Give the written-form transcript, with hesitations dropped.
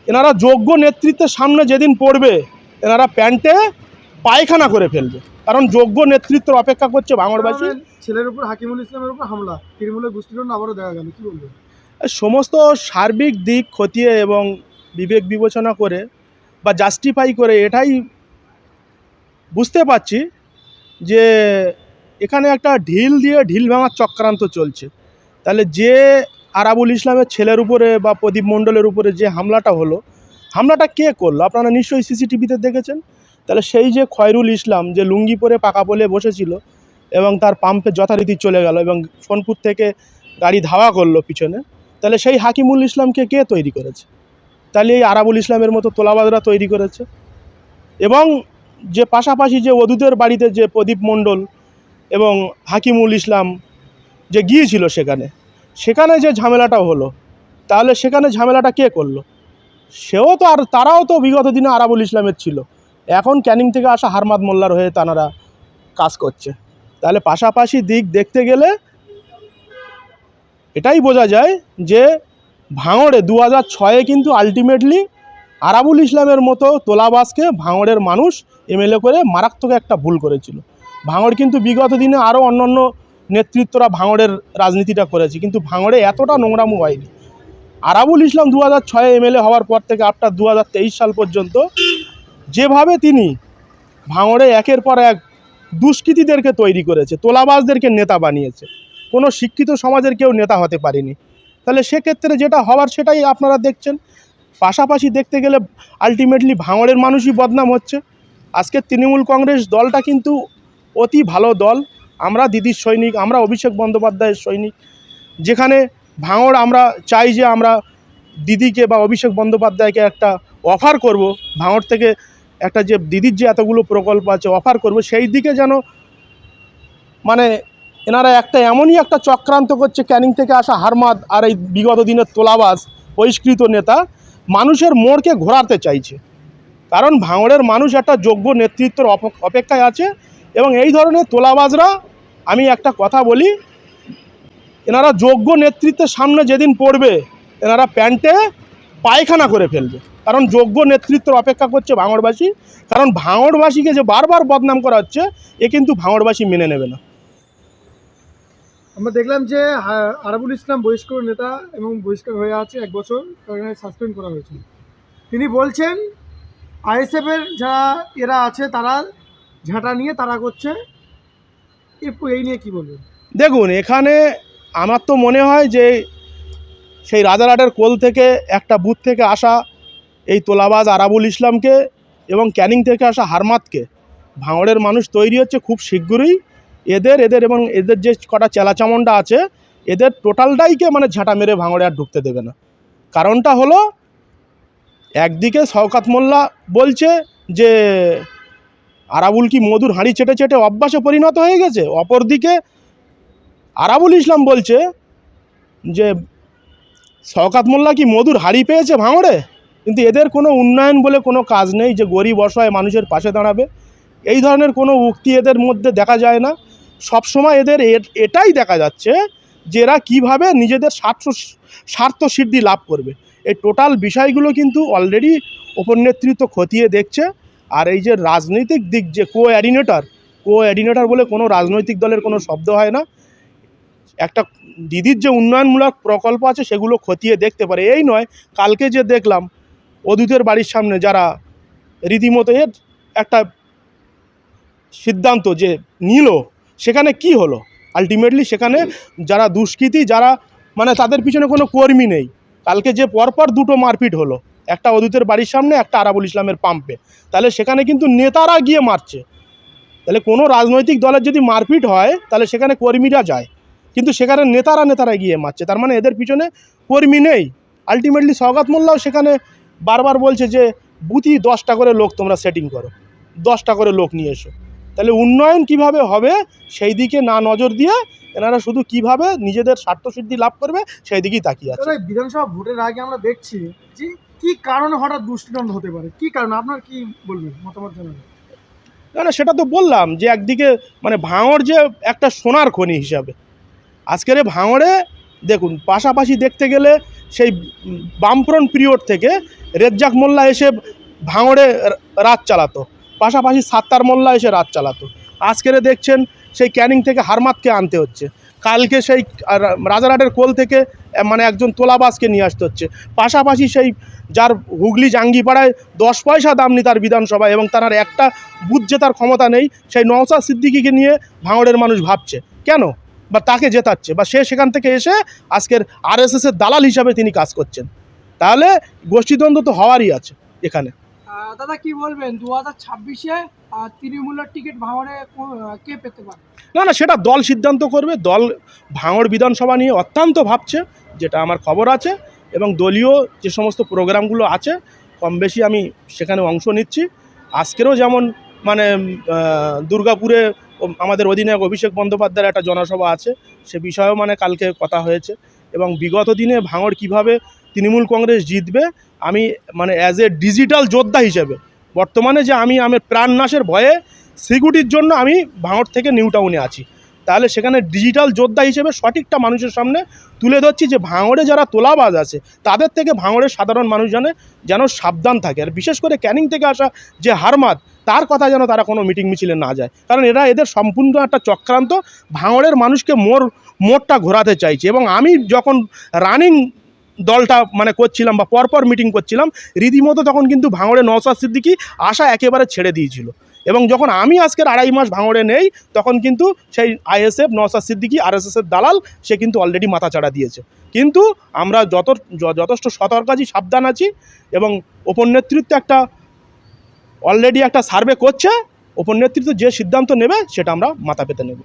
এনারা যোগ্য নেতৃত্বের সামনে যেদিন পড়বে এনারা প্যান্টে পায়খানা করে ফেলবে, কারণ যোগ্য নেতৃত্বের অপেক্ষা করছে ভাঙড়বাসী। ছেলের উপর হাকিমুল ইসলামের উপর হামলা, তৃণমূলের গোষ্ঠীর আবারও দেখা গেল, কি বলবেন? সমস্ত সার্বিক দিক খতিয়ে এবং বিবেক বিবেচনা করে বা জাস্টিফাই করে এটাই বুঝতে পারছি যে এখানে একটা ঢিল দিয়ে ঢিল ভাঙার চক্রান্ত চলছে। তাহলে যে আরাবুল ইসলামের ছেলের উপরে বা প্রদীপ মণ্ডলের উপরে যে হামলাটা হলো, হামলাটা কে করলো? আপনারা নিশ্চয়ই সিসিটিভিতে দেখেছেন। তাহলে সেই যে খয়রুল ইসলাম যে লুঙ্গি পরে পাকা বলে বসেছিল এবং তার পাম্পে যথারীতি চলে গেল এবং সোনপুর থেকে গাড়ি ধাওয়া করলো পিছনে, তাহলে সেই হাকিমুল ইসলামকে কে তৈরি করেছে? তাহলে এই আরাবুল ইসলামের মতো তোলাবাজরা তৈরি করেছে। এবং যে পাশাপাশি যে ওদুদের বাড়িতে যে প্রদীপ মণ্ডল এবং হাকিমুল ইসলাম যে গিয়েছিল সেখানে যে ঝামেলাটা হলো, তাহলে সেখানে ঝামেলাটা কে করলো? সেও তো, আর তারাও তো বিগত দিনে আরাবুল ইসলামের ছিল, এখন ক্যানিং থেকে আসা হারমাদ মোল্লার হয়ে তারা কাজ করছে। তাহলে পাশাপাশি দিক দেখতে গেলে এটাই বোঝা যায় যে ভাঙড়ে 2006-এ কিন্তু আলটিমেটলি আরাবুল ইসলামের মতো তোলাবাজকে ভাঙড়ের মানুষ এমএলএ করে মারাত্মক একটা ভুল করেছিল। ভাঙড় কিন্তু বিগত দিনে আরও অন্যান্য নেতৃত্বরা ভাঙড়ের রাজনীতিটা করেছে, কিন্তু ভাঙড়ে এতটা নোংরামু হয়নি। আরাবুল ইসলাম 2006-এ এমএলএ হওয়ার পর থেকে আফটার 2023 সাল পর্যন্ত যেভাবে তিনি ভাঙড়ে একের পর এক দুষ্কৃতীদেরকে তৈরি করেছে, তোলাবাজদেরকে নেতা বানিয়েছে, কোনো শিক্ষিত সমাজের কেউ নেতা হতে পারেনি। তাহলে সেক্ষেত্রে যেটা হওয়ার সেটাই আপনারা দেখছেন। পাশাপাশি দেখতে গেলে আলটিমেটলি ভাঙড়ের মানুষই বদনাম হচ্ছে। আজকে তৃণমূল কংগ্রেস দলটা কিন্তু অতি ভালো দল, আমরা দিদির সৈনিক, আমরা অভিষেক বন্দ্যোপাধ্যায়ের সৈনিক। যেখানে ভাঙড় আমরা চাই যে আমরা দিদিকে বা অভিষেক বন্দ্যোপাধ্যায়কে একটা অফার করব, ভাঙড় থেকে একটা যে দিদির যে এতগুলো প্রকল্প আছে অফার করব, সেই দিকে যেন মানে এনারা একটা এমনই একটা চক্রান্ত করছে, ক্যানিং থেকে আসা হারমাদ আর এই বিগত দিনের তোলাবাজ বহিষ্কৃত নেতা মানুষের মোড়কে ঘোরাতে চাইছে। কারণ ভাঙড়ের মানুষ একটা যোগ্য নেতৃত্বের অপেক্ষায় আছে এবং এই ধরনের তোলাবাজরা, আমি একটা কথা বলি, এনারা যোগ্য নেতৃত্বের সামনে যেদিন পড়বে এনারা প্যান্টে পায়খানা করে ফেলবে, কারণ যোগ্য নেতৃত্বের অপেক্ষা করছে ভাঙড়বাসী। কারণ ভাঙড়বাসীকে যে বারবার বদনাম করা হচ্ছে এ কিন্তু ভাঙড়বাসী মেনে নেবে না। আমরা দেখলাম যে আরাবুল ইসলাম বহিষ্কৃত নেতা এবং বহিষ্কার হয়ে আছে 1 বছর, কারণে সাসপেন্ড করা হয়েছে। তিনি বলছেন আইএসএফের যারা এরা আছে তারা ঝাঁটা নিয়ে তারা করছে, এই নিয়ে কি বলবেন? দেখুন, এখানে আমার তো মনে হয় যে সেই রাজারহাটের কোল থেকে একটা বুথ থেকে আসা এই তোলাবাজ আরাবুল ইসলামকে এবং ক্যানিং থেকে আসা হারমাদকে ভাঙড়ের মানুষ তৈরি হচ্ছে খুব শীঘ্রই। এদের এবং এদের যে কটা চেলাচামন্ডা আছে এদের টোটালটাইকে মানে ঝাঁটা মেরে ভাঙড়ে আর ঢুকতে দেবে না। কারণটা হলো, একদিকে শওকত মোল্লা বলছে যে আরাবুল কি মধুর হাঁড়ি চেটে চেটে অভ্যাসে পরিণত হয়ে গেছে, অপরদিকে আরাবুল ইসলাম বলছে যে শওকত মোল্লা কি মধুর হাঁড়ি পেয়েছে ভাঙড়ে। কিন্তু এদের কোনো উন্নয়ন বলে কোনো কাজ নেই যে গরিব অসহায় মানুষের পাশে দাঁড়াবে, এই ধরনের কোনো উক্তি এদের মধ্যে দেখা যায় না। সবসময় এদের এটাই দেখা যাচ্ছে যে এরা কীভাবে নিজেদের স্বার্থ সিদ্ধি লাভ করবে। এই টোটাল বিষয়গুলো কিন্তু অলরেডি ওপর নেতৃত্ব খতিয়ে দেখছে। আর এই যে রাজনৈতিক দিক, যে কোঅর্ডিনেটর বলে কোনো রাজনৈতিক দলের কোনো শব্দ হয় না। একটা দিদির যে উন্নয়নমূলক প্রকল্প আছে সেগুলো খতিয়ে দেখতে পারে। এই নয়, কালকে যে দেখলাম অদূতের বাড়ির সামনে যারা রীতিমতো এর একটা সিদ্ধান্ত যে নিল, সেখানে কি হলো? আলটিমেটলি সেখানে যারা দুষ্কৃতী, যারা মানে তাদের পিছনে কোনো কর্মী নেই। কালকে যে পরপর দুটো মারপিট হলো, একটা অদূতের বাড়ির সামনে, একটা আরাবুল ইসলামের পাম্পে, তাহলে সেখানে কিন্তু নেতারা গিয়ে মারছে। তাহলে কোনো রাজনৈতিক দলের যদি মারপিট হয় তাহলে সেখানে কর্মীরা যায়, কিন্তু সেখানে নেতারা গিয়ে মারছে, তার মানে এদের পিছনে কর্মী নেই। আলটিমেটলি শওকত মোল্লাও সেখানে বারবার বলছে যে বুথই 10টা করে লোক তোমরা সেটিং করো, 10টা করে লোক নিয়ে এসো। তাহলে উন্নয়ন কিভাবে হবে সেই দিকে না নজর দিয়ে এনারা শুধু কিভাবে নিজেদের স্বার্থসিদ্ধি লাভ করবে সেই দিকেই তাকিয়ে আছে। বিধানসভা ভোটের আগে আমরা দেখছি যে কি কারণে হঠাৎ দুষ্কৃতকাণ্ড হতে পারে, কি কারণে আপনার কি বলবেন, মতামত জানাবেন? না, সেটা তো বললাম যে একদিকে মানে ভাঙড় যে একটা সোনার খনি হিসাবে, আজকের ভাঙড়ে দেখুন পাশাপাশি দেখতে গেলে সেই বামফ্রন্ট পিরিয়ড থেকে রেজ্জাক মোল্লা এসে ভাঙড়ে রাত চালাতো, পাশাপাশি সাত্তার মোল্লা এসে রাত চালাতো। আজকেরে দেখছেন সেই ক্যানিং থেকে হারমাতকে আনতে হচ্ছে, কালকে সেই রাজারহাটের কোল থেকে মানে একজন তোলাবাসকে নিয়ে আসতে হচ্ছে, পাশাপাশি সেই যার হুগলি জাঙ্গিপাড়ায় 10 পয়সা দাম নেই তার বিধানসভায় এবং তার একটা বুথ জেতার ক্ষমতা নেই, সেই নওশাদ সিদ্দিকীকে নিয়ে ভাঙড়ের মানুষ ভাবছে কেন, বা তাকে জেতাচ্ছে, বা সে সেখান থেকে এসে আজকের আরএসএসের দালাল হিসাবে তিনি কাজ করছেন। তাহলে গোষ্ঠীদ্বন্দ্ব তো হওয়ারই আছে এখানে। দাদা কি বলবেন 2026-এ তৃণমূলের টিকিট ভাঙড়ে কে পেতে পারে? না সেটা দল সিদ্ধান্ত করবে। দল ভাঙড় বিধানসভা নিয়ে অত্যন্ত ভাবছে, যেটা আমার খবর আছে, এবং দলীয় যে সমস্ত প্রোগ্রামগুলো আছে কম বেশি আমি সেখানে অংশ নিচ্ছি। আজকেরও যেমন মানে দুর্গাপুরে আমাদের অধিনায়ক অভিষেক বন্দ্যোপাধ্যায়ের একটা জনসভা আছে, সে বিষয়েও মানে কালকে কথা হয়েছে। এবং বিগত দিনে ভাঙড় কিভাবে তৃণমূল কংগ্রেস জিতবে, আমি মানে অ্যাজ এ ডিজিটাল যোদ্ধা হিসেবে বর্তমানে যে আমি আমার প্রাণনাশের ভয়ে সিকিউরিটির জন্য আমি ভাঙড় থেকে নিউ টাউনে আছি, তাহলে সেখানে ডিজিটাল যোদ্ধা হিসেবে সঠিকটা মানুষের সামনে তুলে ধরছি যে ভাঙড়ে যারা তোলাবাজ আছে তাদের থেকে ভাঙড়ের সাধারণ মানুষ যেন সাবধান থাকে। আর বিশেষ করে ক্যানিং থেকে আসা যে হারমাত, তার কথা যেন তারা কোনো মিটিং মিছিলে না যায়, কারণ এদের সম্পূর্ণ একটা চক্রান্ত, ভাঙড়ের মানুষকে মোড়টা ঘোরাতে চাইছে। এবং আমি যখন রানিং দলটা মানে করছিলাম বা পরপর মিটিং করছিলাম, রীতিমতো তখন কিন্তু ভাঙড়ে নওশাদ সিদ্দিকী আশা একেবারে ছেড়ে দিয়েছিল। এবং যখন আমি আজকের 2.5 মাস ভাঙড়ে নেই, তখন কিন্তু সেই আইএসএফ নওশাদ সিদ্দিকী আরএসএসের দালাল সে কিন্তু অলরেডি মাথা চাড়া দিয়েছে। কিন্তু আমরা যথেষ্ট সতর্ক আছি, সাবধান আছি, এবং ওপর নেতৃত্ব অলরেডি একটা সার্ভে করছে, ওপর নেতৃত্ব যে সিদ্ধান্ত নেবে সেটা আমরা মাথা পেতে নেব।